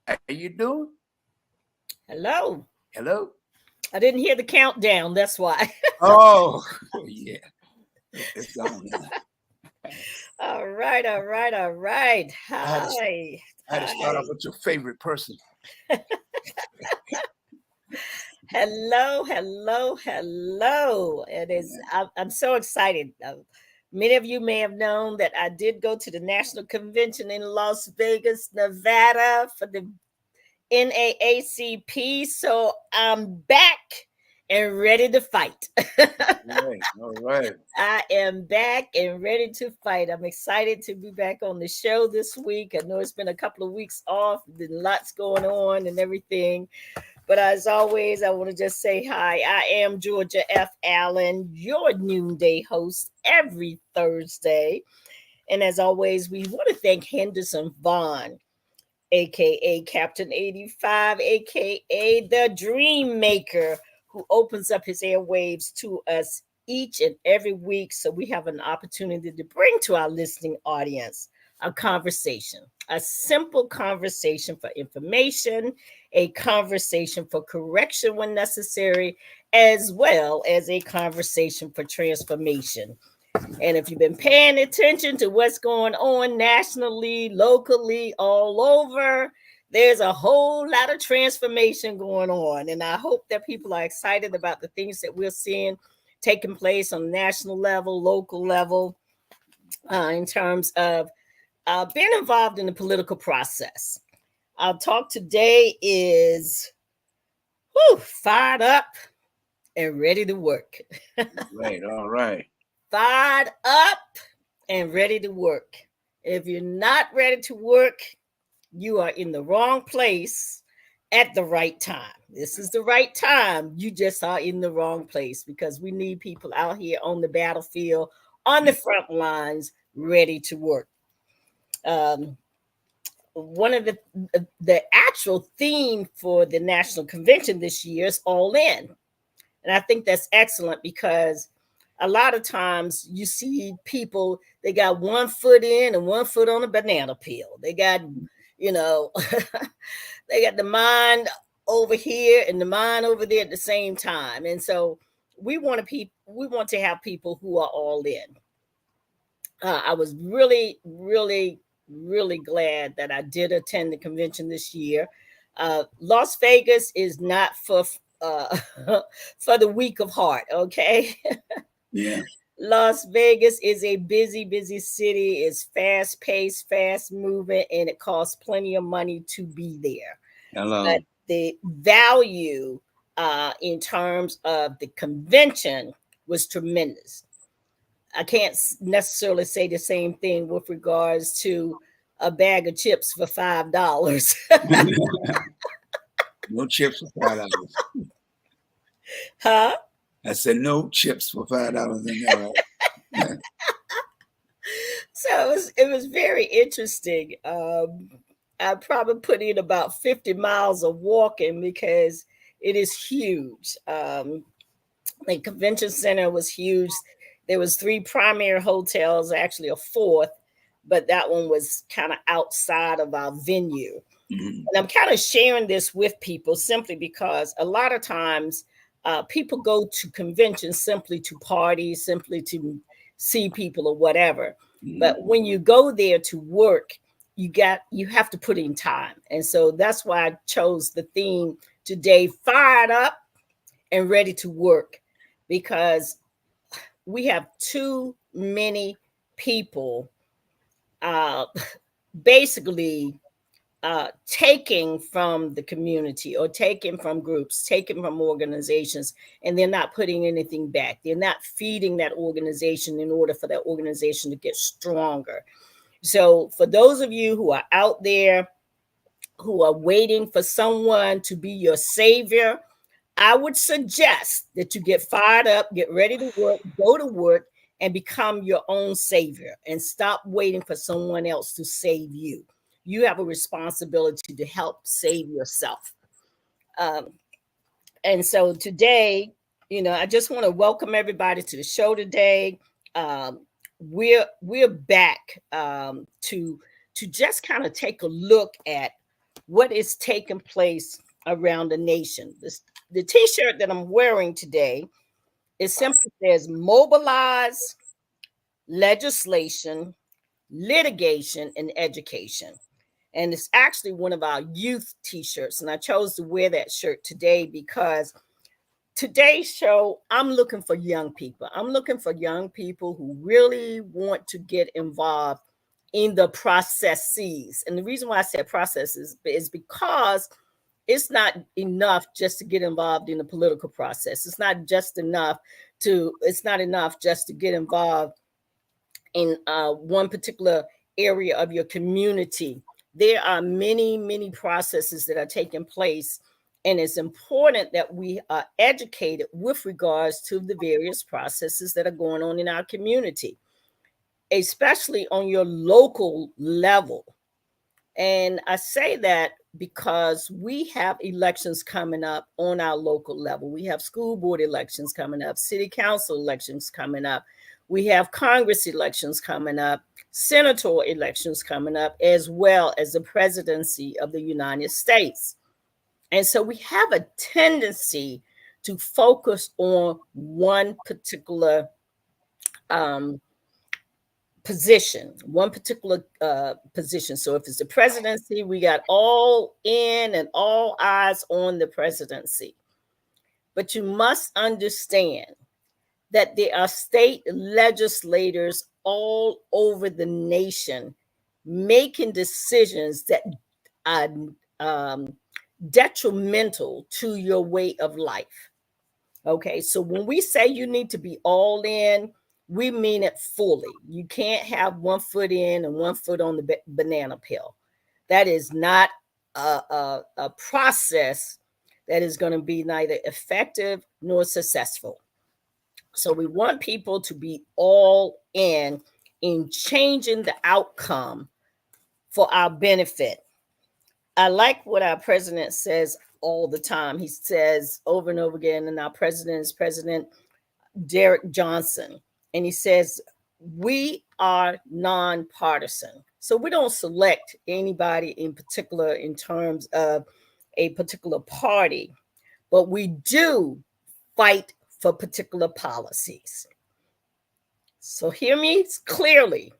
How you doing? Hello. Hello? I didn't hear the countdown. That's why. Oh, yeah. It's on now. All right. All right. All right. I had to Hi. I had to start off Hi. with your favorite person. Hello. Hello. Hello. It is. Yeah. I'm so excited. Many of you may have known that I did go to the National Convention in Las Vegas, Nevada for the NAACP. So I'm back and ready to fight. Right. All right. I am back and ready to fight. I'm excited to be back on the show this week. I know it's been a couple of weeks off, been lots going on and everything. But as always, I want to just say hi. I am Georgia F. Allen, your noonday host every Thursday. And as always, we want to thank Henderson Vaughn, aka Captain 85, aka the Dream Maker, who opens up his airwaves to us each and every week so we have an opportunity to bring to our listening audience a conversation, a simple conversation for information, a conversation for correction when necessary, as well as a conversation for transformation. And if you've been paying attention to what's going on nationally, locally, all over, there's a whole lot of transformation going on. And I hope that people are excited about the things that we're seeing taking place on national level, local level, in terms of being involved in the political process. Our talk today is fired up and ready to work. Right. All right. Fired up and ready to work. If you're not ready to work, you are in the wrong place at the right time. This is the right time. You just are in the wrong place because we need people out here on the battlefield, on the front lines, ready to work. Um, One of the actual theme for the national convention this year is all in, and I think that's excellent because a lot of times you see people, they got one foot in and one foot on a banana peel. They got, you know, they got the mind over here and the mind over there at the same time. And so we want to have people who are all in. I was really glad that I did attend the convention this year. Las Vegas is not for uh, for the weak of heart. Okay, Yeah. Las Vegas is a busy city. It's fast paced, fast moving, and it costs plenty of money to be there. But Hello. the value in terms of the convention was tremendous. I can't necessarily say the same thing with regards to a bag of chips for $5. No chips for $5. Huh? I said no chips for $5 in there, right? So it was very interesting. I probably put in about 50 miles of walking because it is huge. The convention center was huge. There was three primary hotels, actually a fourth, but that one was kind of outside of our venue. Mhm. And I'm kind of sharing this with people simply because a lot of times people go to conventions simply to party, simply to see people or whatever. Mhm. But when you go there to work, you have to put in time. And so that's why I chose the theme today, fired up and ready to work, because we have too many people uh, basically taking from the community or taking from groups, taking from organizations, and they're not putting anything back. They're not feeding that organization in order for that organization to get stronger. So, for those of you who are out there who are waiting for someone to be your savior, I would suggest that you get fired up, get ready to work, go to work, and become your own savior and stop waiting for someone else to save you. You have a responsibility to help save yourself. Um, and so today, I just want to welcome everybody to the show today. Um, we're back to just kind of take a look at what is taking place around the nation. The t-shirt that I'm wearing today, it simply says mobilize, legislation, litigation, and education. And it's actually one of our youth t-shirts. And I chose to wear that shirt today because today's show, I'm looking for young people. I'm looking for young people who really want to get involved in the processes. And the reason why I said processes is because it's not enough just to get involved in the political process. It's not enough just to get involved in one particular area of your community. There are many, many processes that are taking place, and it's important that we are educated with regards to the various processes that are going on in our community, especially on your local level. And I say that because we have elections coming up on our local level. We have school board elections coming up, city council elections coming up. We have Congress elections coming up, senator elections coming up, as well as the presidency of the United States. And so we have a tendency to focus on one particular one particular position. So if it's the presidency, we got all in and all eyes on the presidency. But you must understand that there are state legislators all over the nation making decisions that are detrimental to your way of life. Okay, so when we say you need to be all in, we mean it fully. You can't have 1 foot in and 1 foot on the banana peel. That is not a process that is going to be neither effective nor successful. So we want people to be all in changing the outcome for our benefit. I like what our president says all the time. He says over and over again, and our president is President Derek Johnson. And he says, we are nonpartisan. So we don't select anybody in particular in terms of a particular party, but we do fight for particular policies. So hear me clearly.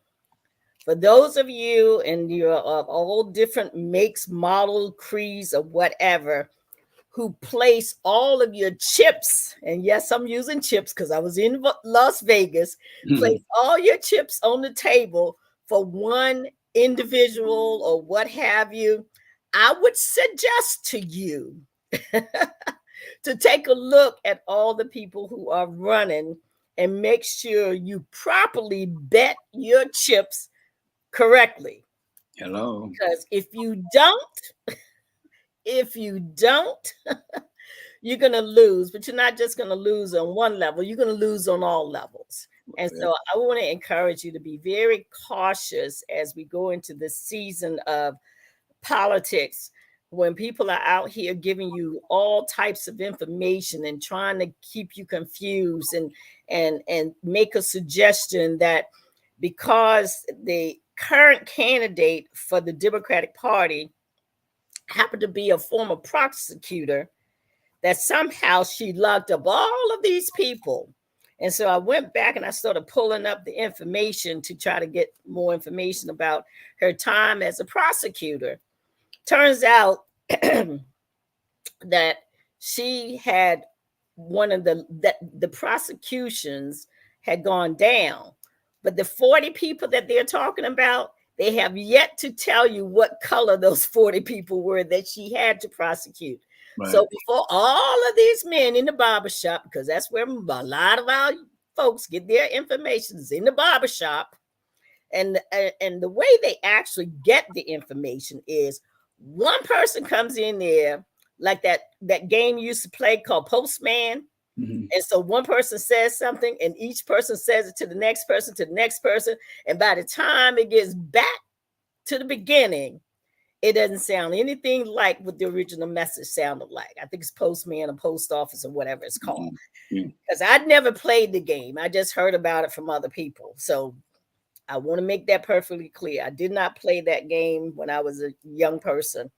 For those of you and you're of all different makes, model, creeds, or whatever, who place all of your chips, and yes, I'm using chips because I was in Las Vegas, place all your chips on the table for one individual or what have you, I would suggest to you to take a look at all the people who are running and make sure you properly bet your chips correctly. Hello. Because if you don't, you're going to lose, but you're not just going to lose on one level, you're going to lose on all levels. And so I want to encourage you to be very cautious as we go into the season of politics, when people are out here giving you all types of information and trying to keep you confused and make a suggestion that because the current candidate for the Democratic Party happened to be a former prosecutor, that somehow she locked up all of these people. And so I went back and I started pulling up the information to try to get more information about her time as a prosecutor. Turns out that she had the prosecutions had gone down, but the 40 people that they're talking about, they have yet to tell you what color those 40 people were that she had to prosecute. Right. So before all of these men in the barbershop, because that's where a lot of our folks get their information, is in the barbershop, and the way they actually get the information is one person comes in there, like that game you used to play called Postman. Mm-hmm. And so one person says something and each person says it to the next person, to the next person. And by the time it gets back to the beginning, it doesn't sound anything like what the original message sounded like. I think it's Postman or Post Office or whatever it's called. Because I'd never played the game. I just heard about it from other people. So I want to make that perfectly clear. I did not play that game when I was a young person.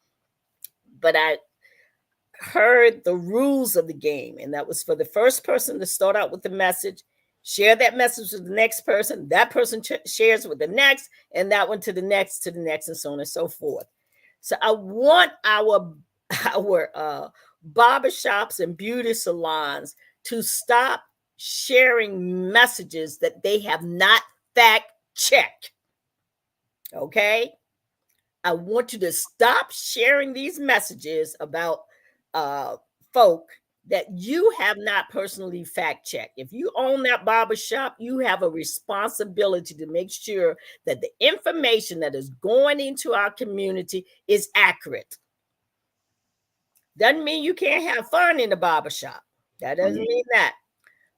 but I heard the rules of the game, and that was for the first person to start out with the message, share that message with the next person, that person shares with the next, and that one to the next, and so on and so forth. So I want our barbershops and beauty salons to stop sharing messages that they have not fact checked. Okay? I want you to stop sharing these messages about folk that you have not personally fact checked. If you own that barbershop, you have a responsibility to make sure that the information that is going into our community is accurate. Doesn't mean you can't have fun in the barbershop. That doesn't mean that.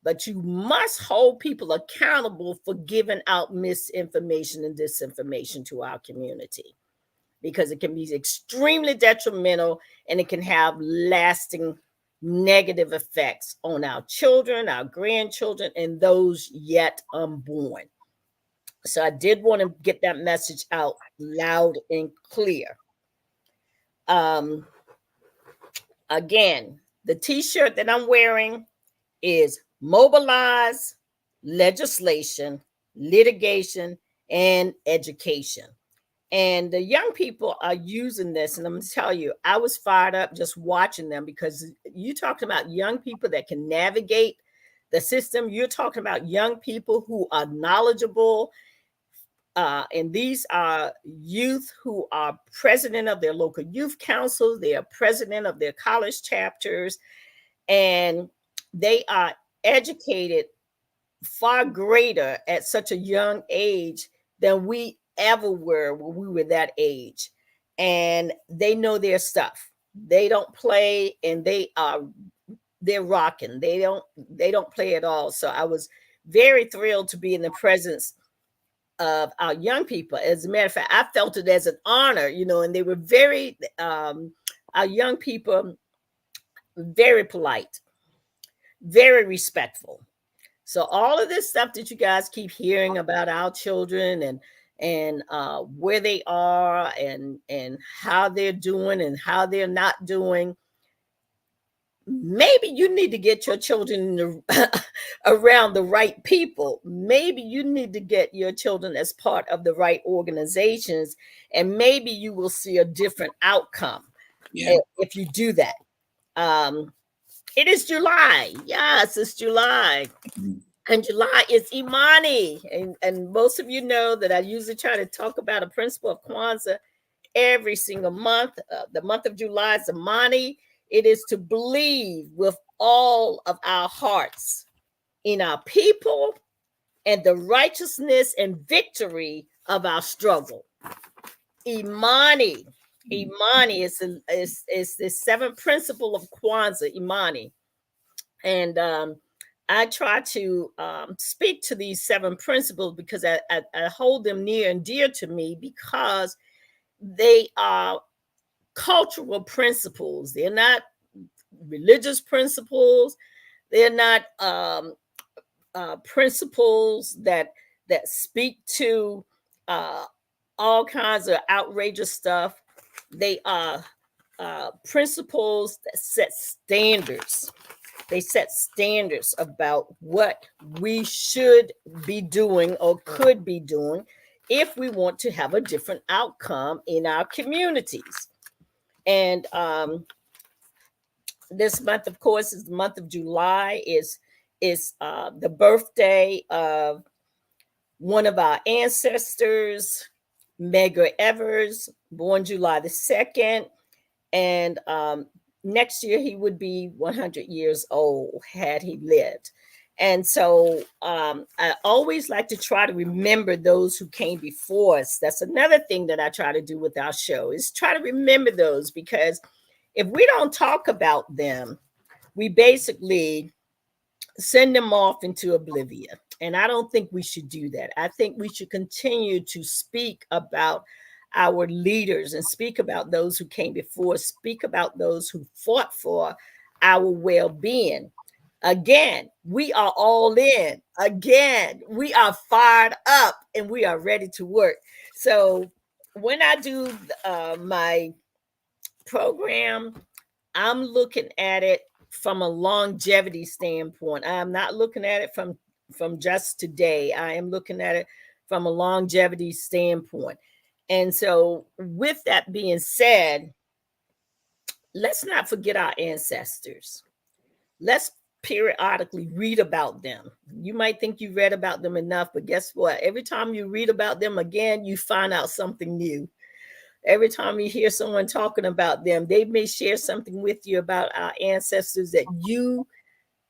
But you must hold people accountable for giving out misinformation and disinformation to our community, because it can be extremely detrimental and it can have lasting negative effects on our children, our grandchildren, and those yet unborn. So I did want to get that message out loud and clear. Again, the t-shirt that I'm wearing is mobilize, legislation, litigation, and education. And the young people are using this. And I'm going to tell you, I was fired up just watching them, because you talking about young people that can navigate the system. You're talking about young people who are knowledgeable. And these are youth who are president of their local youth councils. They are president of their college chapters. And they are educated far greater at such a young age than we ever were when we were that age. And they know their stuff. They don't play, and they're rocking. They don't play at all. So I was very thrilled to be in the presence of our young people. As a matter of fact, I felt it as an honor, and they were very our young people, very polite, very respectful. So all of this stuff that you guys keep hearing about our children and where they are and how they're doing and how they're not doing, maybe you need to get your children around the right people. Maybe you need to get your children as part of the right organizations, and maybe you will see a different outcome if you do that. It is July. Yes, it's July. And July is Imani. And most of you know that I usually try to talk about a principle of Kwanzaa every single month. The month of July is Imani. It is to believe with all of our hearts in our people and the righteousness and victory of our struggle. Imani. Imani is the seventh principle of Kwanzaa, Imani. And I try to speak to these seven principles because I hold them near and dear to me, because they are cultural principles. They're not religious principles. They're not principles that speak to all kinds of outrageous stuff. They are principles that set standards. They set standards about what we should be doing or could be doing if we want to have a different outcome in our communities. And this month, of course, is the month of July, is the birthday of one of our ancestors, Medgar Evers, born July the 2nd. And next year he would be 100 years old had he lived. And so I always like to try to remember those who came before us. That's another thing that I try to do with our show, is try to remember those, because if we don't talk about them, we basically send them off into oblivion. And I don't think we should do that. I think we should continue to speak about our leaders and speak about those who came before, speak about those who fought for our well-being. Again, we are all in. Again, we are fired up and we are ready to work. So when I do my program, I'm looking at it from a longevity standpoint. I'm not looking at it from just today. I am looking at it from a longevity standpoint. And so, with that being said, let's not forget our ancestors. Let's periodically read about them. You might think you read about them enough, but guess what? Every time you read about them again, you find out something new. Every time you hear someone talking about them, they may share something with you about our ancestors that you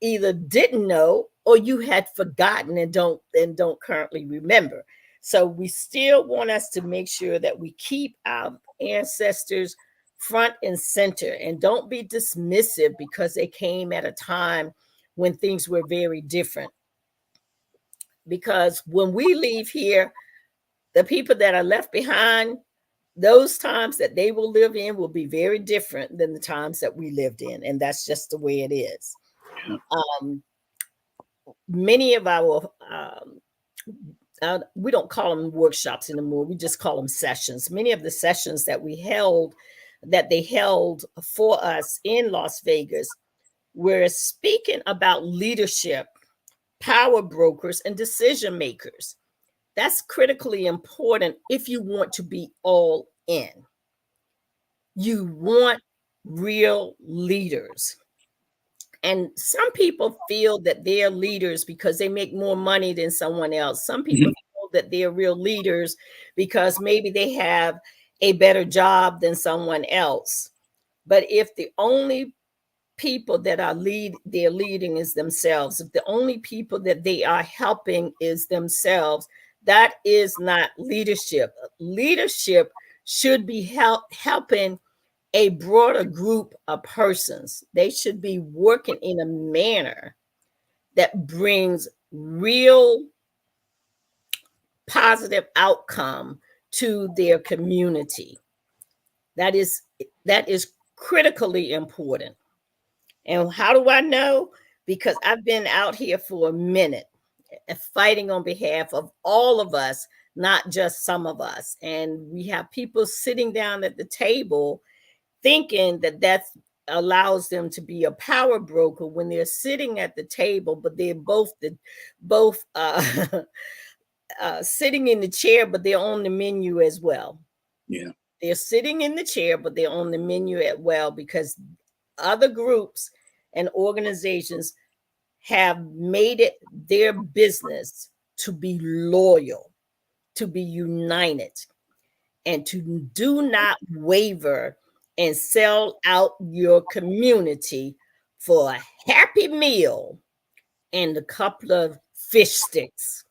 either didn't know or you had forgotten and don't currently remember. So we still want us to make sure that we keep our ancestors front and center and don't be dismissive because they came at a time when things were very different. Because when we leave here, the people that are left behind, those times that they will live in will be very different than the times that we lived in. And that's just the way it is. Yeah. Many of our we don't call them workshops anymore, we just call them sessions. Many of the sessions that they held for us in Las Vegas were speaking about leadership, power brokers, and decision makers. That's critically important if you want to be all in. You want real leaders. And some people feel that they're leaders because they make more money than someone else. Some people feel that they're real leaders because maybe they have a better job than someone else. But if the only people that they're leading is themselves, if the only people that they are helping is themselves, that is not leadership. Leadership should be helping a broader group of persons. They should be working in a manner that brings real positive outcome to their community. That is critically important. And how do I know? Because I've been out here for a minute fighting on behalf of all of us, not just some of us. And we have people sitting down at the table thinking that allows them to be a power broker when they're sitting at the table, but they're both sitting in the chair, but they're on the menu as well. Yeah. They're sitting in the chair, but they're on the menu as well because other groups and organizations have made it their business to be loyal, to be united, and to do not waver and sell out your community for a happy meal and a couple of fish sticks.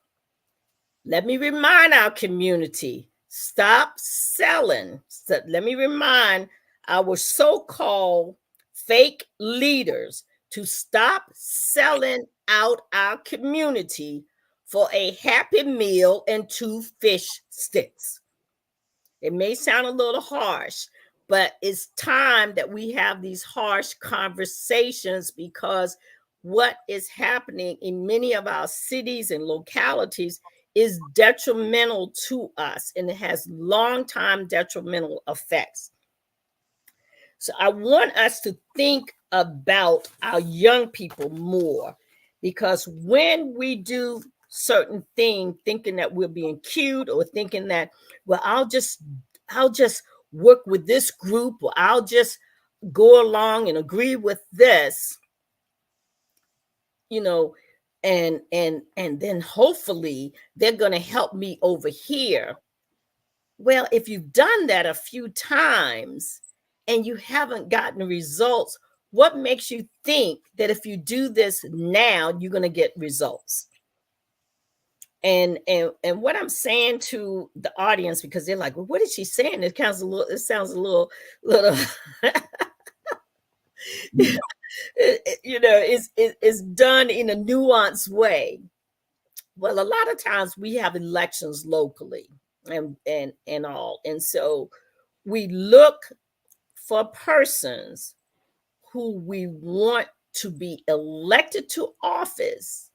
Let me remind our community, stop selling. Let me remind our so-called fake leaders to stop selling out our community for a happy meal and 2 fish sticks. It may sound a little harsh, but it's time that we have these harsh conversations because what is happening in many of our cities and localities is detrimental to us, and it has long-time detrimental effects. So I want us to think about our young people more, because when we do certain thing thinking that we're being cute or thinking that, well, I'll just work with this group, or I'll just go along and agree with this, you know, and then hopefully they're going to help me over here. Well, if you've done that a few times and you haven't gotten results, what makes you think that if you do this now, you're going to get results? And what I'm saying to the audience, because they're like, well, what is she saying? It sounds a little it's done in a nuanced way. Well, a lot of times we have elections locally and all. And so we look for persons who we want to be elected to office,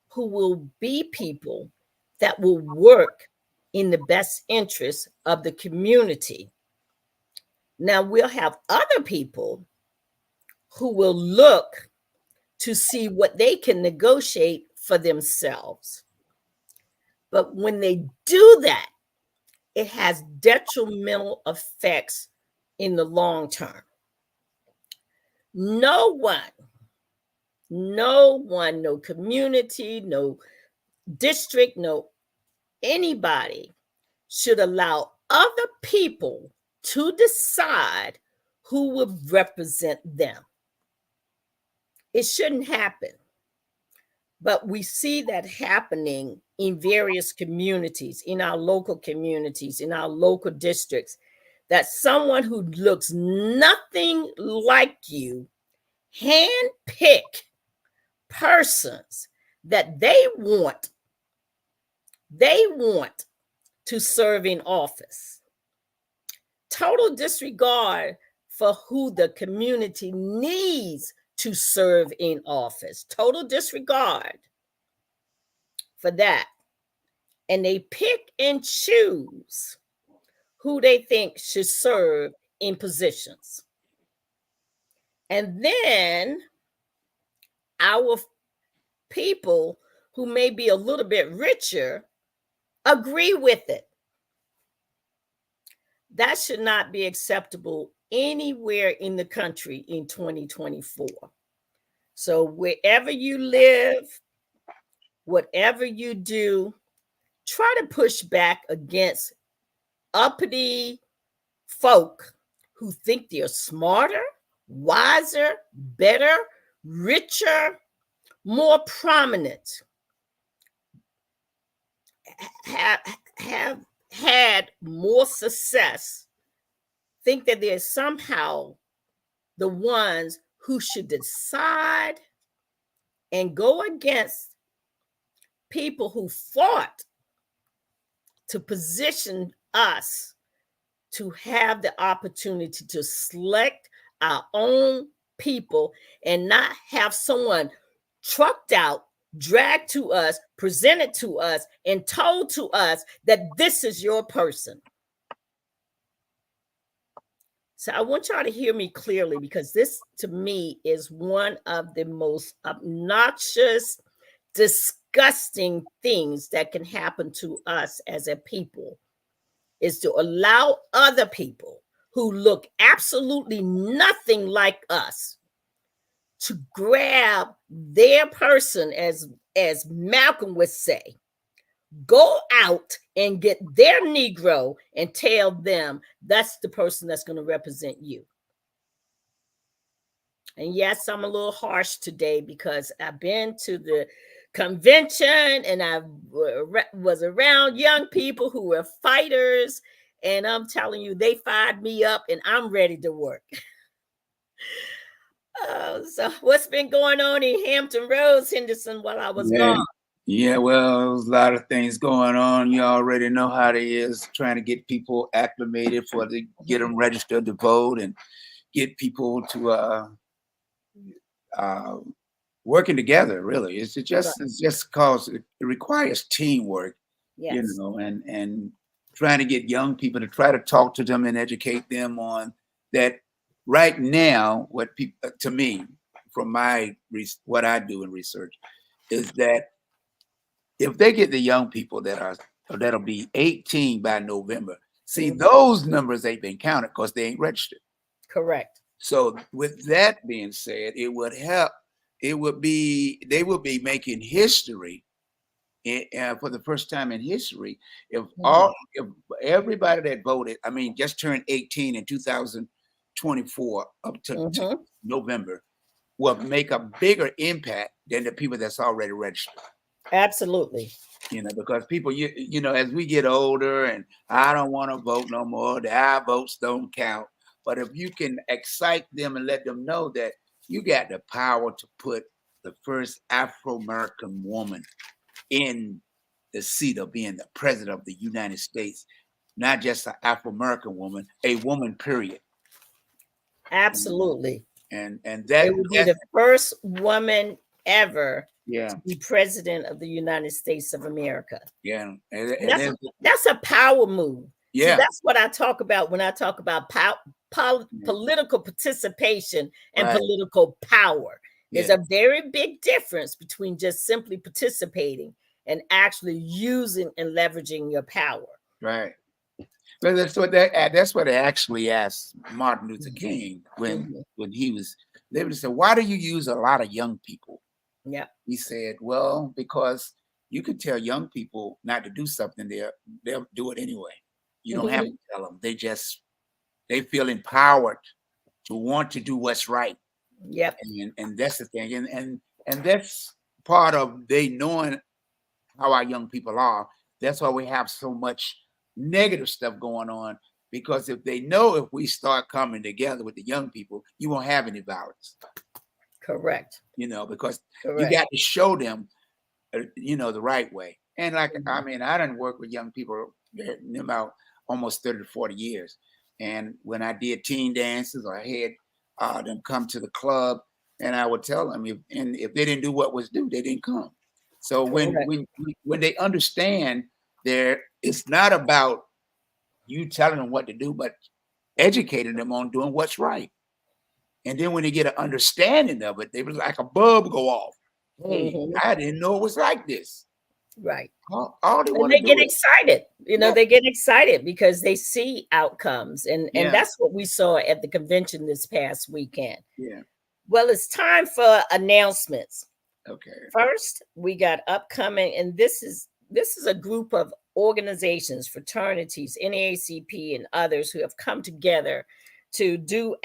who will be people that will work in the best interest of the community. Now we'll have other people who will look to see what they can negotiate for themselves. But when they do that, it has detrimental effects in the long term. No one, no community, no district, no anybody should allow other people to decide who will represent them. It shouldn't happen. But we see that happening in various communities, in our local communities, in our local districts, that someone who looks nothing like you handpick persons that they want to serve in office. Total disregard for who the community needs to serve in office. Total disregard for that. And they pick and choose who they think should serve in positions. And then our people who may be a little bit richer agree with it. That should not be acceptable anywhere in the country in 2024. So wherever you live, whatever you do, try to push back against uppity folk who think they're smarter, wiser, better, richer, more prominent, have had more success, think that they're somehow the ones who should decide and go against people who fought to position us to have the opportunity to select our own people and not have someone trucked out, dragged to us, presented to us, and told to us that this is your person. So I want y'all to hear me clearly, because this to me is one of the most obnoxious, disgusting things that can happen to us as a people, is to allow other people who look absolutely nothing like us to grab their person, as Malcolm would say, go out and get their Negro and tell them that's the person that's going to represent you. And yes, I'm a little harsh today because I've been to the convention and I was around young people who were fighters, and I'm telling you, they fired me up and I'm ready to work. So what's been going on in Hampton Roads, Henderson, while I was gone? Yeah, well, there's a lot of things going on. You already know how it is, trying to get people acclimated get them registered to vote and get people to working together. Really, it's just cause it requires teamwork, Yes. and trying to get young people to try to talk to them and educate them on that. Right now, what people, to me, from what I do in research, is that if they get the young people that'll be 18 by November, see, those numbers ain't been counted because they ain't registered. Correct. So with that being said, it would help. They would be making history for the first time in history if everybody that voted, I mean, just turned 18 in 2024 up to November, will make a bigger impact than the people that's already registered. Absolutely. Because people, as we get older and I don't want to vote no more, our votes don't count. But if you can excite them and let them know that you got the power to put the first Afro-American woman in the seat of being the president of the United States, not just an Afro-American woman, a woman, period. Absolutely. And that it would be the first woman ever to be president of the United States of America. Yeah. That's a power move. See, Yeah. that's what I talk about when I talk about political participation and Right. political power. There's Yeah. a very big difference between just simply participating and actually using and leveraging your power. Right. But that's what they actually asked Martin Luther King Mhm. when he was living. They said, "Why do you use a lot of young people?" Yeah. He said, "Well, because you could tell young people not to do something, they'll do it anyway. You don't have to tell them. They feel empowered to want to do what's right, Yep. and that's the thing. And that's part of they knowing how our young people are. That's why we have so much negative stuff going on. Because if they know if we start coming together with the young people, you won't have any violence, Correct. because you Correct. got to show them, the right way. And like, I Mhm. mean, I done work with young people about almost 30 to 40 years. And when I did teen dances or I had them come to the club, and I would tell them if they didn't do what was due, they didn't come. So Correct. when they understand it's not about you telling them what to do, but educating them on doing what's right. And then when they get an understanding of it, they was like a bulb go off. Hey, Mhm. I didn't know it was like this. Right. All they And want to they get do is, excited. yeah, They get excited because they see outcomes. And yeah, that's what we saw at the convention this past weekend. yeah. Well, it's time for announcements. Okay. First, we got upcoming, and this is a group of organizations, fraternities, NAACP, and others who have come together to do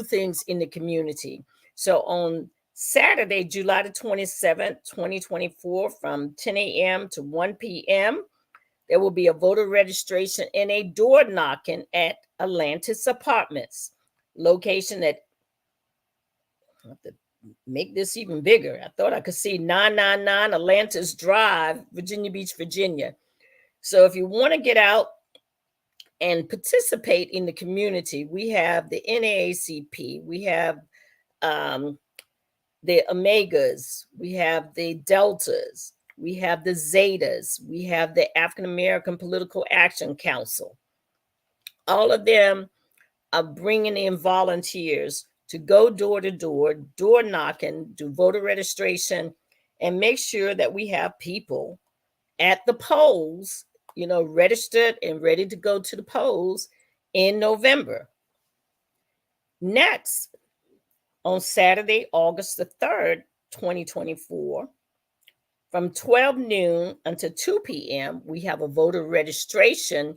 things in the community. So on Saturday, July the 27th, 2024, from 10 a.m. to 1 p.m., there will be a voter registration and a door knocking at Atlantis Apartments, location at, I have to make this even bigger. I thought I could see 999 Atlantis Drive, Virginia Beach, Virginia. So if you want to get out and participate in the community, we have the NAACP, we have um, the Omegas, we have the Deltas, we have the Zetas, we have the African American Political Action Council. All of them are bringing in volunteers to go door to door, door knocking, do voter registration, and make sure that we have people at the polls, registered and ready to go to the polls in November. Next, on Saturday, August the 3rd, 2024, from 12 noon until 2 p.m., we have a voter registration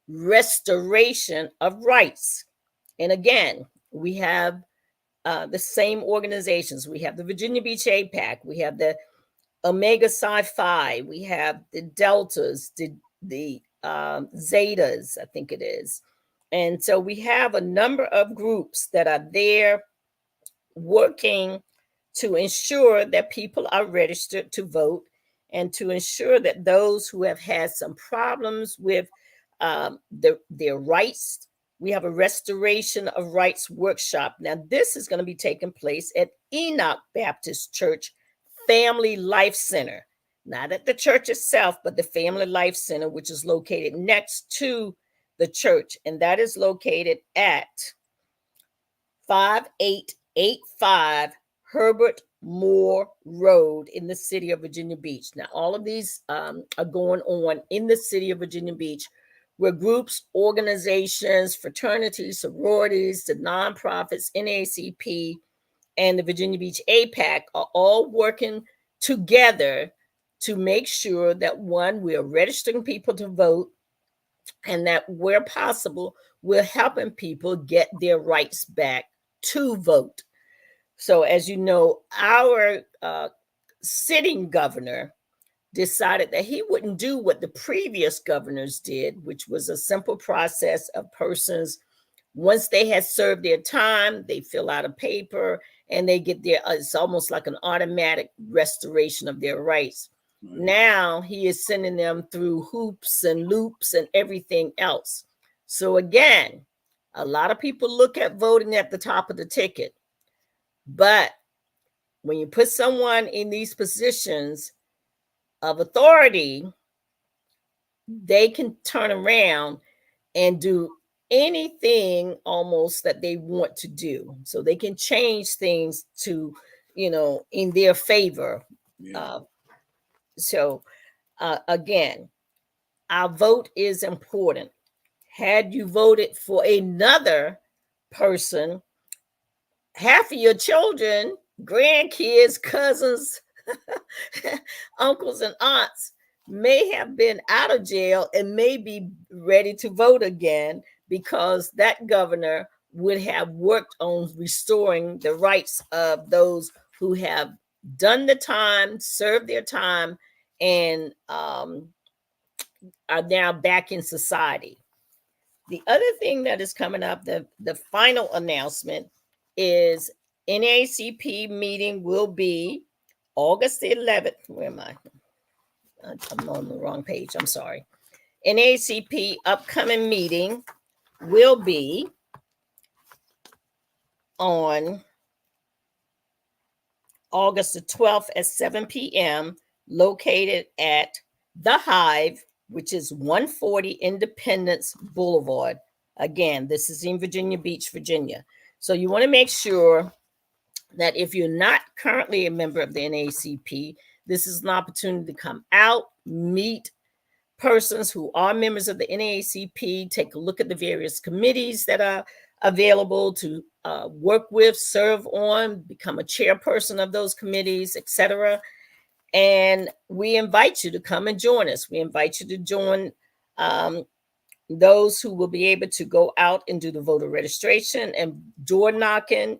restoration of rights. And again, we have the same organizations. We have the Virginia Beach APAC, we have the Omega Psi Phi, we have the Deltas, the Zetas, I think it is. And so we have a number of groups that are there working to ensure that people are registered to vote and to ensure that those who have had some problems with their rights, we have a restoration of rights workshop. Now, this is going to be taking place at Enoch Baptist Church Family Life Center, not at the church itself, but the Family Life Center, which is located next to the church. And that is located at 5885 Herbert Moore Road in the city of Virginia Beach. Now, all of these are going on in the city of Virginia Beach, where groups, organizations, fraternities, sororities, the nonprofits, NACP, and the Virginia Beach APAC are all working together to make sure that, one, we are registering people to vote, and that where possible, we're helping people get their rights back to vote. So, as you know, our sitting governor decided that he wouldn't do what the previous governors did, which was a simple process of persons, once they had served their time, they fill out a paper and they get their, it's almost like an automatic restoration of their rights. Right. Now he is sending them through hoops and loops and everything else. So again, a lot of people look at voting at the top of the ticket, but when you put someone in these positions of authority, they can turn around and do anything almost that they want to do. So they can change things to, in their favor. Yeah. Uh, so again, our vote is important. Had you voted for another person, half of your children, grandkids, cousins, uncles, and aunts may have been out of jail and may be ready to vote again because that governor would have worked on restoring the rights of those who have done the time, served their time, and are now back in society. The other thing that is coming up, the final announcement is NACP meeting will be August the 11th. Where am I? I'm on the wrong page. I'm sorry. NACP upcoming meeting will be on August the 12th at 7 p.m., located at The Hive, which is 140 Independence Boulevard. Again, this is in Virginia Beach, Virginia. So you want to make sure that if you're not currently a member of the NACP, this is an opportunity to come out, meet persons who are members of the NAACP, take a look at the various committees that are available to work with, serve on, become a chairperson of those committees, etc. And we invite you to come and join us. We invite you to join those who will be able to go out and do the voter registration and door knocking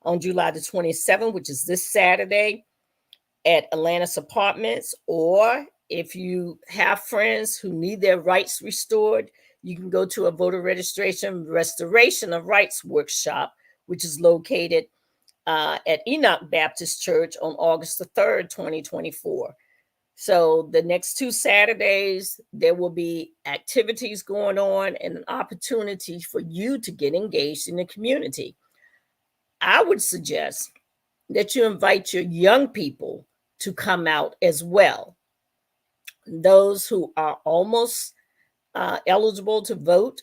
on July the 27th, which is this Saturday, at Atlantis Apartments. Or if you have friends who need their rights restored, you can go to a voter registration restoration of rights workshop, which is located at Enoch Baptist Church on August the 3rd, 2024. So the next 2 Saturdays, there will be activities going on and an opportunity for you to get engaged in the community. I would suggest that you invite your young people to come out as well. Those who are almost eligible to vote,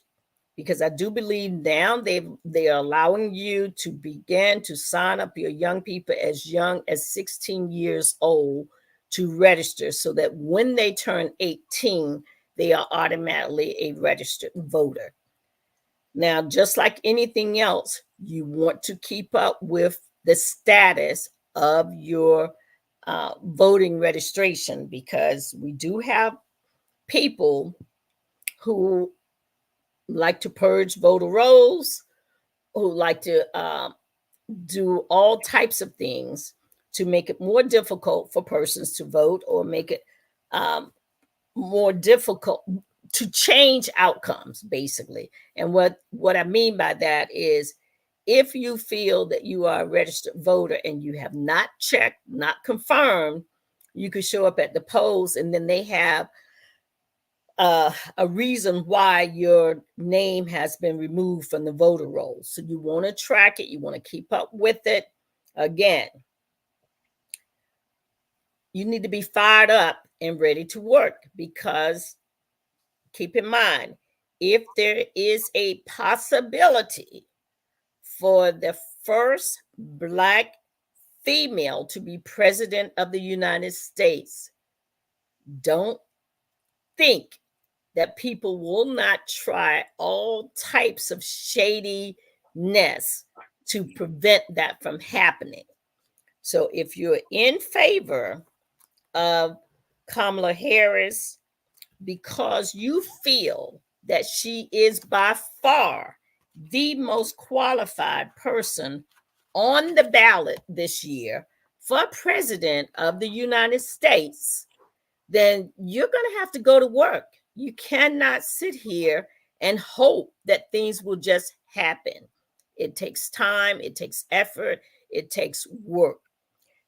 because I do believe now they are allowing you to begin to sign up your young people as young as 16 years old to register, so that when they turn 18, they are automatically a registered voter. Now, just like anything else, you want to keep up with the status of your voting registration, because we do have people who like to purge voter rolls, who like to do all types of things to make it more difficult for persons to vote, or make it um, more difficult to change outcomes, basically. And what I mean by that is, if you feel that you are a registered voter and you have not checked, not confirmed, you could show up at the polls, and then they have a reason why your name has been removed from the voter rolls. So you want to track it, you want to keep up with it. Again, you need to be fired up and ready to work, because keep in mind, if there is a possibility for the first Black female to be president of the United States, don't think that people will not try all types of shadiness to prevent that from happening. So if you're in favor of Kamala Harris because you feel that she is by far the most qualified person on the ballot this year for president of the United States, then you're going to have to go to work. You cannot sit here and hope that things will just happen. It takes time, it takes effort, it takes work.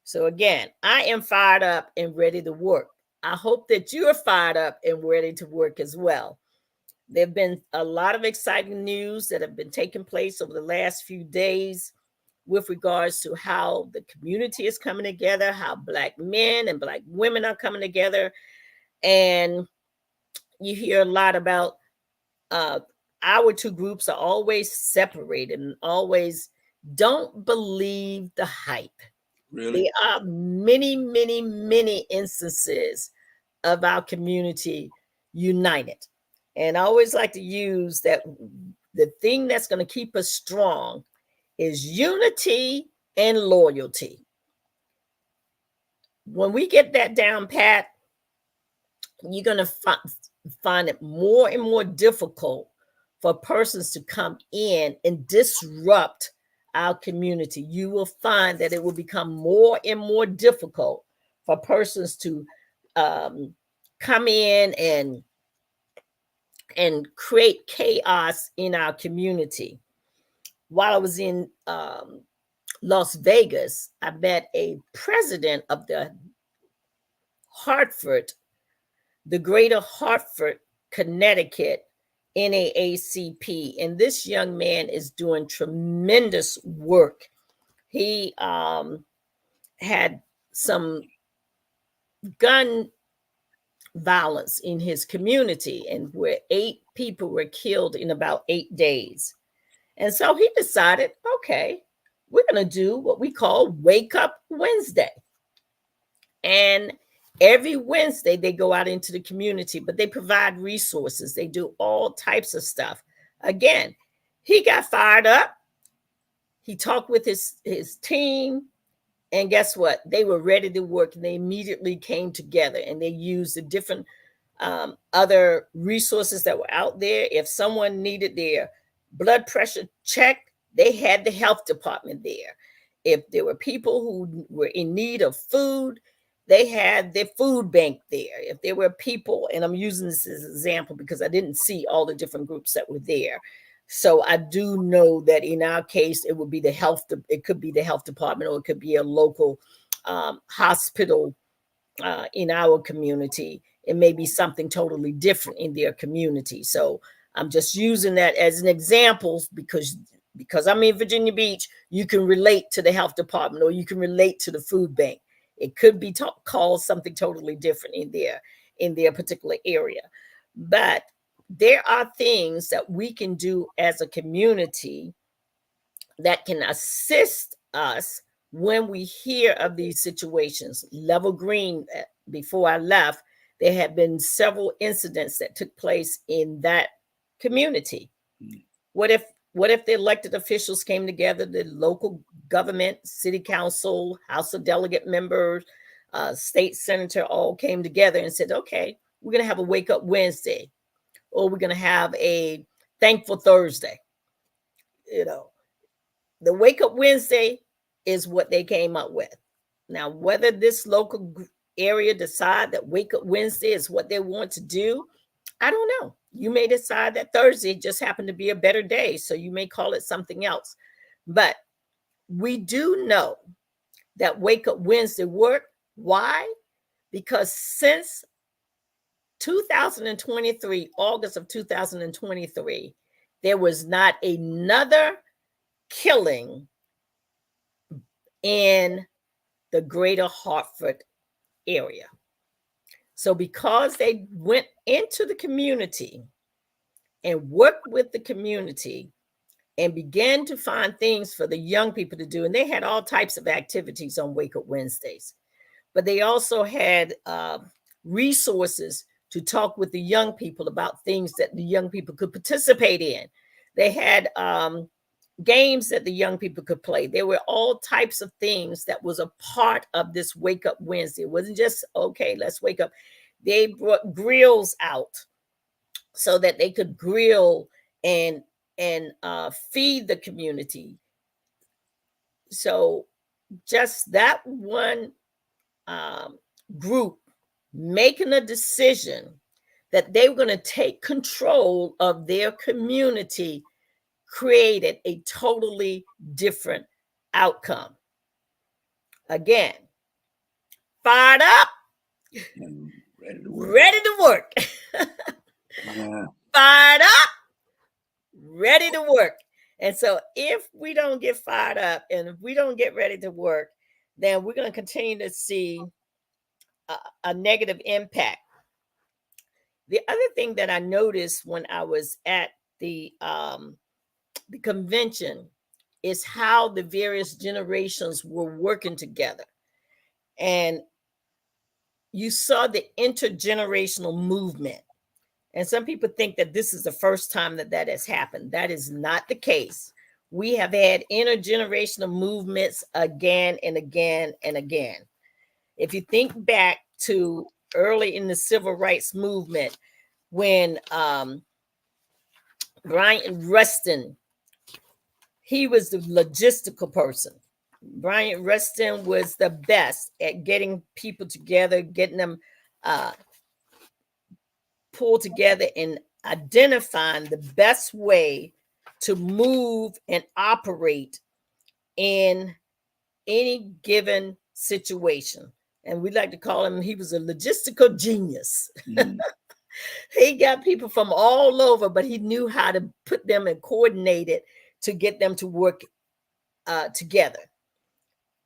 So, again, I am fired up and ready to work. I hope that you're fired up and ready to work as well. There have been a lot of exciting news that have been taking place over the last few days with regards to how the community is coming together, how Black men and Black women are coming together. And you hear a lot about our two groups are always separated and always don't believe the hype. Really? There are many, many, many instances of our community united. And I always like to use that the thing that's going to keep us strong is unity and loyalty. When we get that down pat, you're going to find it more and more difficult for persons to come in and disrupt our community. You will find that it will become more and more difficult for persons to come in and create chaos in our community. While I was in Las Vegas, I met a president of the Hartford, the Greater Hartford, Connecticut NAACP. And this young man is doing tremendous work. He had some gun violence in his community, and where 8 people were killed in about 8 days. And so he decided, okay, we're going to do what we call Wake Up Wednesday. And every Wednesday, they go out into the community, but they provide resources. They do all types of stuff. Again, he got fired up. He talked with his team. And guess what? They were ready to work, and they immediately came together, and they used the different other resources that were out there. If someone needed their blood pressure checked, they had the health department there. If there were people who were in need of food, they had their food bank there. If there were people, and I'm using this as an example because I didn't see all the different groups that were there. So I do know that in our case, it would be it could be the health department, or it could be a local hospital in our community. It may be something totally different in their community. So I'm just using that as an example because I'm in Virginia Beach, you can relate to the health department, or you can relate to the food bank. It could be called something totally different in their particular area. But there are things that we can do as a community that can assist us when we hear of these situations. Level Green, before I left, there had been several incidents that took place in that community. What if the elected officials came together, the local government, city council, House of Delegate members, state senator, all came together and said, okay, we're going to have a Wake Up Wednesday, or we're going to have a Thankful Thursday. The Wake Up Wednesday is what they came up with. Now, whether this local area decide that Wake Up Wednesday is what they want to do, I don't know. You may decide that Thursday just happened to be a better day, so you may call it something else. But we do know that Wake Up Wednesday worked. Why? Because since 2023, August of 2023, there was not another killing in the Greater Hartford area. So because they went into the community and worked with the community and began to find things for the young people to do, and they had all types of activities on Wake Up Wednesdays, but they also had resources to talk with the young people about things that the young people could participate in. They had games that the young people could play. There were all types of things that was a part of this Wake Up Wednesday. It wasn't just, okay, let's wake up. They brought grills out so that they could grill and feed the community. So just that one group making a decision that they were going to take control of their community created a totally different outcome. Again, fired up, ready to work. Fired up, ready to work. And so if we don't get fired up and if we don't get ready to work, then we're going to continue to see a negative impact. The other thing that I noticed when I was at the convention is how the various generations were working together. And you saw the intergenerational movement. And some people think that this is the first time that that has happened. That is not the case. We have had intergenerational movements again and again and again. If you think back to early in the civil rights movement, when Brian Rustin, he was the logistical person. Brian Rustin was the best at getting people together, getting them uh, pulled together and identifying the best way to move and operate in any given situation. And we like to call him, he was a logistical genius. Mm. He got people from all over, but he knew how to put them and coordinate it to get them to work together.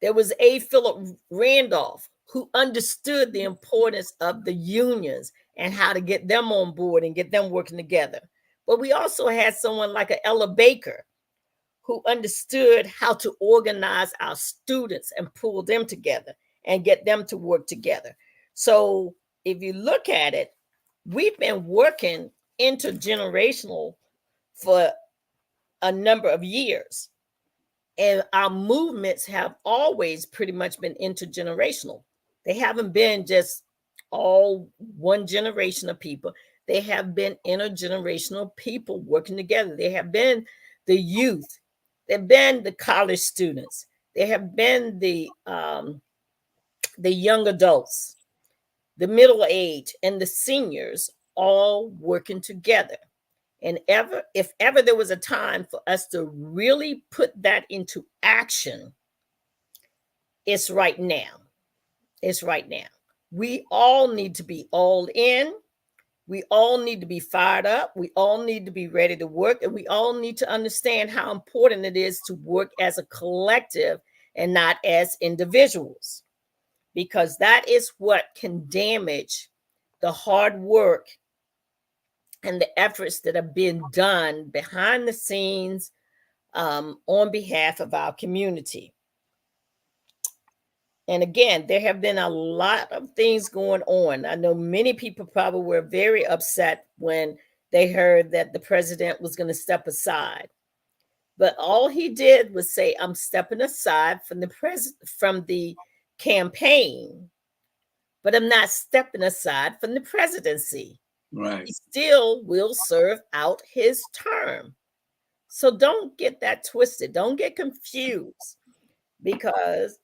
There was A. Philip Randolph, who understood the importance of the unions and how to get them on board and get them working together. But we also had someone like a Ella Baker, who understood how to organize our students and pull them together and get them to work together. So if you look at it, we've been working intergenerational for a number of years. And our movements have always pretty much been intergenerational. They haven't been just all one generation of people. They have been intergenerational people working together. They have been the youth. They've been the college students. They have been the young adults, the middle age, and the seniors all working together. And if ever there was a time for us to really put that into action, it's right now. It's right now. We all need to be all in. We all need to be fired up. We all need to be ready to work. And we all need to understand how important it is to work as a collective and not as individuals, because that is what can damage the hard work and the efforts that have been done behind the scenes on behalf of our community. And again, there have been a lot of things going on. I know many people probably were very upset when they heard that the president was going to step aside. But all he did was say, "I'm stepping aside from the campaign, but I'm not stepping aside from the presidency." Right. He still will serve out his term. So don't get that twisted. Don't get confused, because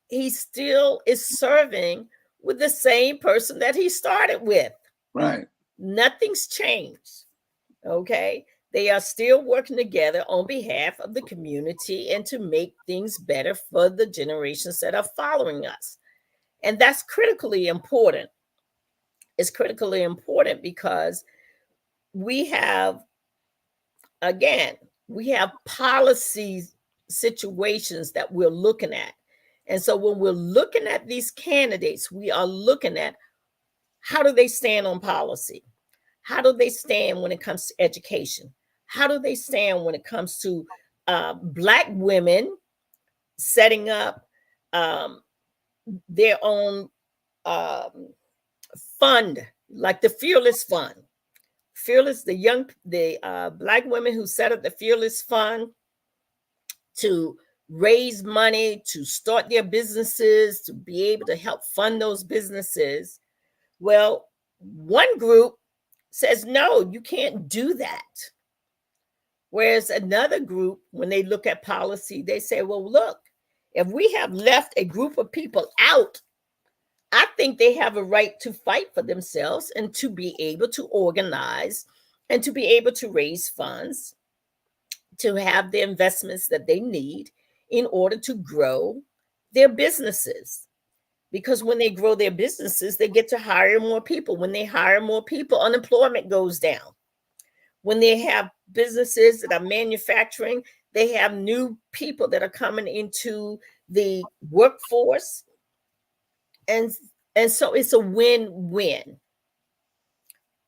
he still is serving with the same person that he started with. Right. Nothing's changed. Okay. They are still working together on behalf of the community and to make things better for the generations that are following us. And that's critically important. It's critically important because we have, again, we have policy situations that we're looking at. And so when we're looking at these candidates, we are looking at how do they stand on policy? How do they stand when it comes to education? How do they stand when it comes to Black women setting up their own fund, like the Fearless Fund? Fearless, the Black women who set up the Fearless Fund to raise money to start their businesses, to be able to help fund those businesses. Well, one group says, no, you can't do that. Whereas another group, when they look at policy, they say, well, look, if we have left a group of people out, I think they have a right to fight for themselves and to be able to organize and to be able to raise funds to have the investments that they need in order to grow their businesses. Because when they grow their businesses, they get to hire more people. When they hire more people, unemployment goes down. When they have businesses that are manufacturing, they have new people that are coming into the workforce. And so it's a win-win.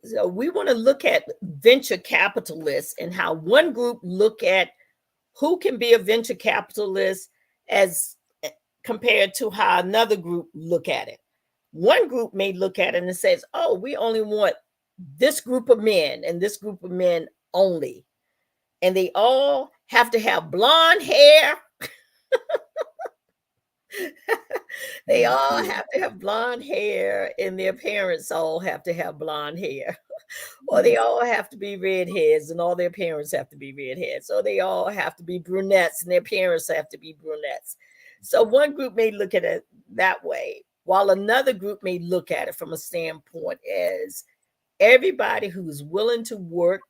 So we want to look at venture capitalists and how one group look at who can be a venture capitalist as compared to how another group look at it. One group may look at it and says, oh, we only want this group of men and this group of men only. And they all have to have blonde hair. They all have to have blonde hair, and their parents all have to have blonde hair. Or they all have to be redheads, and all their parents have to be redheads. Or they all have to be brunettes, and their parents have to be brunettes. So one group may look at it that way, while another group may look at it from a standpoint as everybody who's willing to work,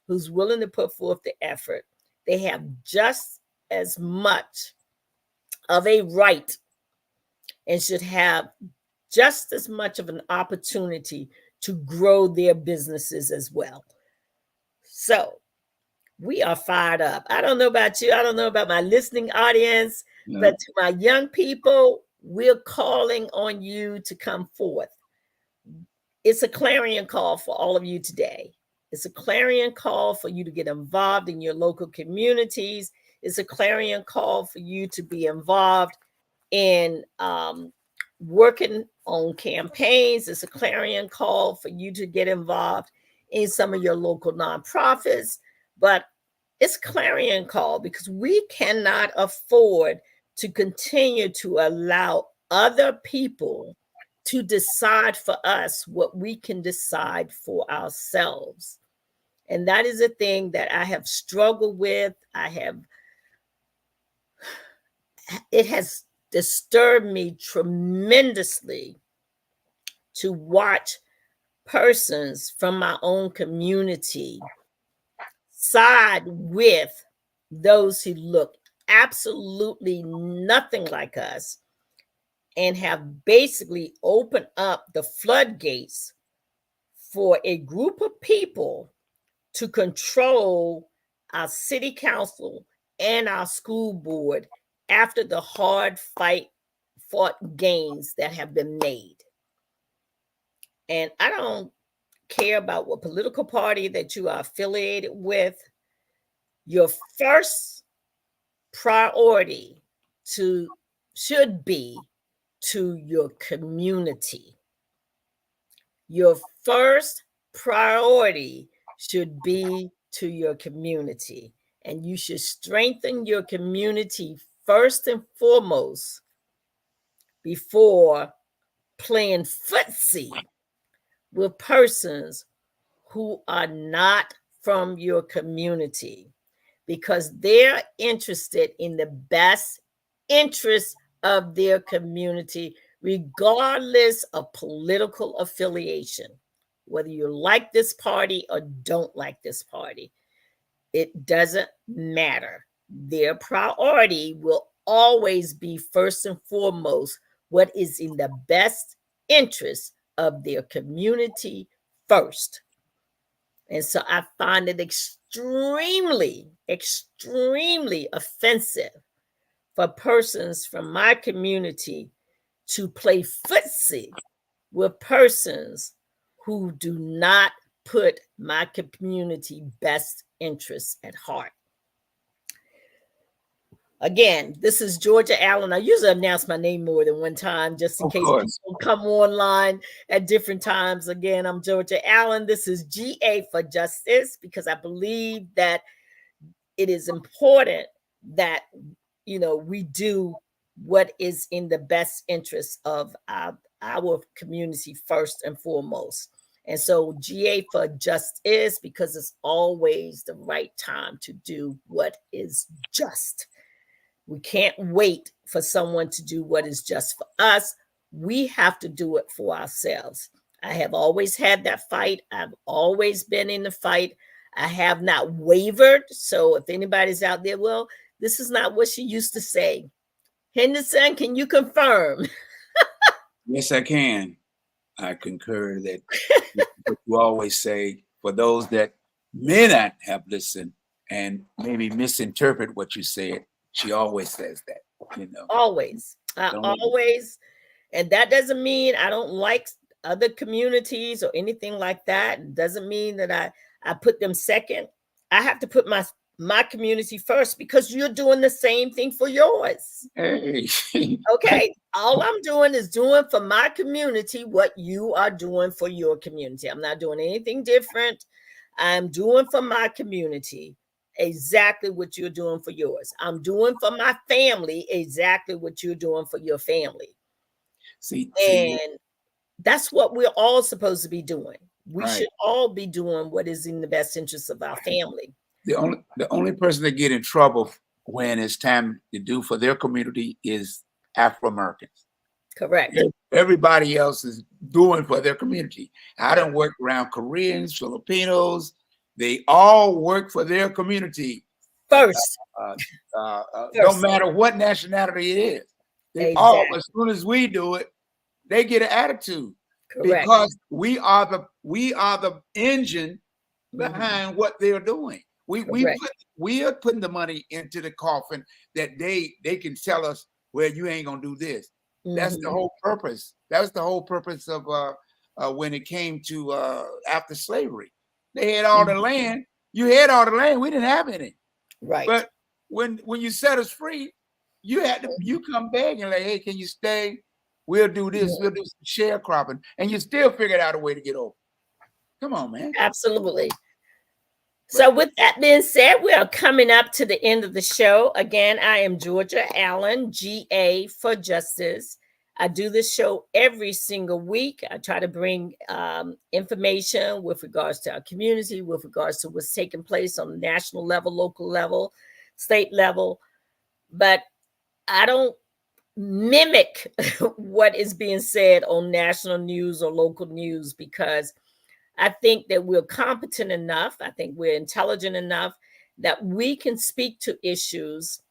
who's willing to put forth the effort, they have just as much of a right and should have just as much of an opportunity to grow their businesses as well. So we are fired up. I don't know about you. I don't know about my listening audience, but to my young people, we're calling on you to come forth. It's a clarion call for all of you today. It's a clarion call for you to get involved in your local communities. It's a clarion call for you to be involved in working on campaigns. It's a clarion call for you to get involved in some of your local nonprofits. But it's a clarion call because we cannot afford to continue to allow other people to decide for us what we can decide for ourselves. And that is a thing that I have struggled with. It has disturbed me tremendously to watch persons from my own community side with those who look absolutely nothing like us and have basically opened up the floodgates for a group of people to control our city council and our school board after the hard fought gains that have been made. And I don't care about what political party that you are affiliated with. Your first priority should be to your community. Your first priority should be to your community. And you should strengthen your community first and foremost before playing footsie with persons who are not from your community, because they're interested in the best interest of their community, regardless of political affiliation. Whether you like this party or don't like this party, it doesn't matter. Their priority will always be first and foremost what is in the best interest of their community first. And so I find it extremely, extremely offensive for persons from my community to play footsie with persons who do not put my community best interests at heart. Again, this is Georgia Allen. I usually announce my name more than one time just in case people come online at different times. Again, I'm Georgia Allen. This is GA for Justice, because I believe that it is important that, we do what is in the best interest of our community first and foremost. And so GA for Justice, because it's always the right time to do what is just. We can't wait for someone to do what is just for us. We have to do it for ourselves. I have always had that fight. I've always been in the fight. I have not wavered. So if anybody's out there, well, this is not what she used to say. Henderson, can you confirm? Yes, I can. I concur that you always say, for those that may not have listened and maybe misinterpret what you said, she always says that, Always. Always. And that doesn't mean I don't like other communities or anything like that. It doesn't mean that I put them second. I have to put my community first because you're doing the same thing for yours. Hey. Okay. All I'm doing is doing for my community what you are doing for your community. I'm not doing anything different. I'm doing for my community exactly what you're doing for yours. I'm doing for my family exactly what you're doing for your family. See, And that's what we're all supposed to be doing. We right. should all be doing what is in the best interest of our family. The only person that get in trouble when it's time to do for their community is Afro Americans. Correct. Everybody else is doing for their community. I don't work around Koreans, Filipinos. They all work for their community. First. No matter what nationality it is. They all, Exactly. as soon as we do it, they get an attitude. Correct. Because we are the engine behind what they're doing. We are putting the money into the coffin that they can tell us, well, you ain't gonna do this. That's the whole purpose. That was the whole purpose of when it came to after slavery. They had all the land. You had all the land. We didn't have any. Right. But when you set us free, you come back and like, hey, can you stay? We'll do this. We'll do some sharecropping, and you still figured out a way to get over. Come on, man. Absolutely. So with that being said, we are coming up to the end of the show. Again, I am Georgia Allen, GA for Justice. I do this show every single week. I try to bring information with regards to our community, with regards to what's taking place on the national level, local level, state level. But I don't mimic what is being said on national news or local news because I think that we're competent enough. I think we're intelligent enough that we can speak to issues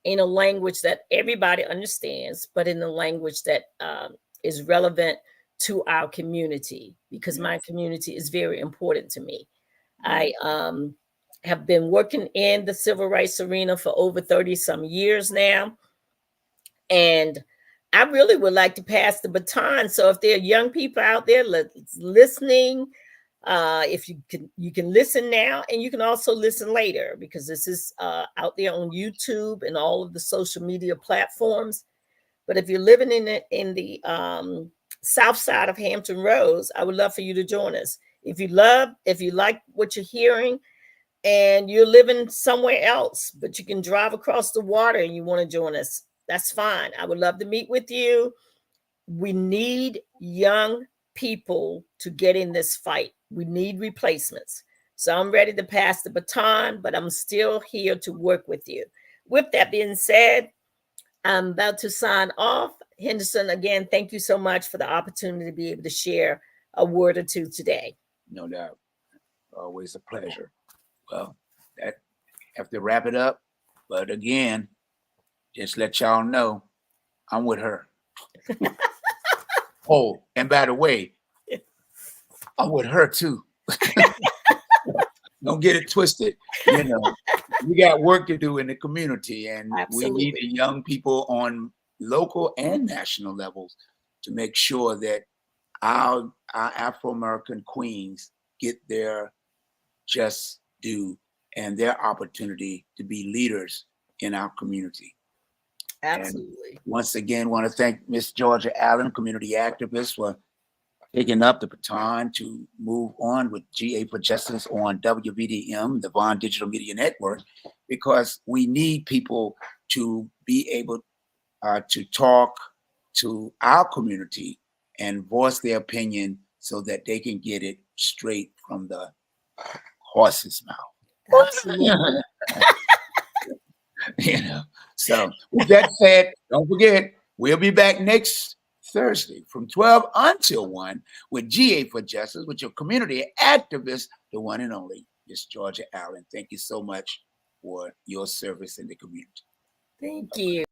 in a language that everybody understands, but in a language that is relevant to our community because my community is very important to me. I have been working in the civil rights arena for over 30 some years now. And I really would like to pass the baton. So if there are young people out there listening, if you can listen now and you can also listen later because this is out there on YouTube and all of the social media platforms. But if you're living in the south side of Hampton Roads, I would love for you to join us. If you like what you're hearing and you're living somewhere else, but you can drive across the water and you want to join us, that's fine. I would love to meet with you. We need young people to get in this fight. We need replacements. So I'm ready to pass the baton, but I'm still here to work with you. With that being said, I'm about to sign off. Henderson, again, thank you so much for the opportunity to be able to share a word or two today. No doubt. Always a pleasure. Well, that have to wrap it up. But again, just let y'all know I'm with her. Oh, and by the way, I'm with her too. Don't get it twisted. You know, we got work to do in the community, and we need the young people on local and national levels to make sure that our Afro-American queens get their just due and their opportunity to be leaders in our community. Absolutely. And once again, want to thank Miss Georgia Allen, community activist, for picking up the baton to move on with GA for Justice on WVDM, the Vaughn Digital Media Network, because we need people to be able to talk to our community and voice their opinion so that they can get it straight from the horse's mouth. Absolutely. You know, so with that said, don't forget, we'll be back next Thursday from 12 until 1 with GA for Justice, with your community activist, the one and only Miss Georgia Allen. Thank you so much for your service in the community. Thank you.